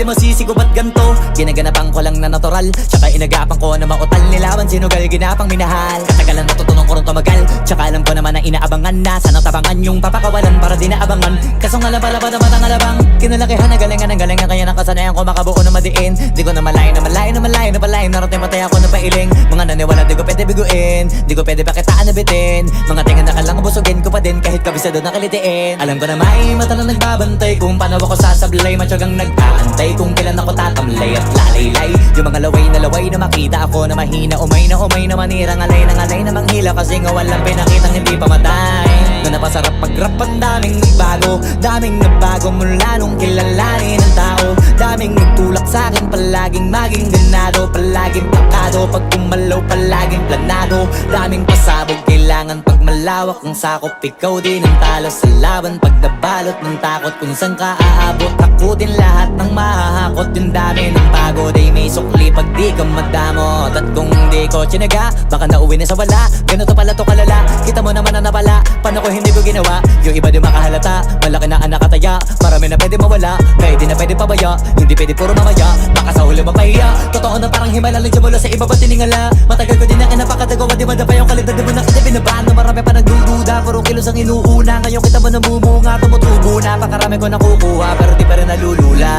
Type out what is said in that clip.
masisigo ba't ganto? Ginaganapan ko lang na natural, tsaka inagapan ko na mautal. Nilaban sinugal, ginapang minahal. Katagalan natutunan ko rin tumagal, tsaka alam ko naman na inaabangan na sana tabangan yung papakawalan para di naabangan. Kaso nga lapalapad naman ang alabang kinalakihan na galingan ng galingan, kaya nakasanayan ko makabuo na madiin. Di ko na malayo na malayo na malayo na palayo, narating matay ako na pailing. Mga naniwala di ko pwede biguin, di ko pwede pakitaan na bitin. Mga tinga na kalang busugin ko pa din kahit kabisado na kalitiin. Alam ko na may mata na nagbabantay kung paano ako sasablay, matyagang nag-aantay kung kailan ako tatamlay at lalaylay. Yung mga laway na makita ako na mahina, umay na manirang alay na manghila, kasi nga walang pinakitang hindi pamatay. Na napasarap pag-rap, ang daming nagbago mula nung kilalanin ang tao. Daming nagtulak sa'kin, palaging maging ganado, palaging pakado, pag kumalaw palaging planado. Daming pasabog, kailangan pag malawak ang sakop, ikaw din ang talo sa laban. Pag nabalot ng takot kung saan ka aabot, takutin lahat ng mahahakot. Yung dami ng pagod ay may sukli pag di ka madamot. At kung hindi ko tsinaga, baka nauwi na sa wala. Ganito pala to kalala, kita mo naman na napala. Paano ko hindi ko ginawa? Yung iba di makahalata, malaki na anak kataya. Marami na pwede mawala, kaya di na pwede pabaya. Hindi pwede puro mamaya, baka sa huli mapahiya. Totoo na parang himala lang siya mula sa iba ba tiningala. Matagal ko din na kinapakatagawa, di madapa yung kalidad. Di mo na kita binabaan na marami pa nagdududa, puro kilos ang inuuna. Ngayon kita mo namumunga, tumutubo na, pakarami ko nakukuha, pero di pa rin nalulula.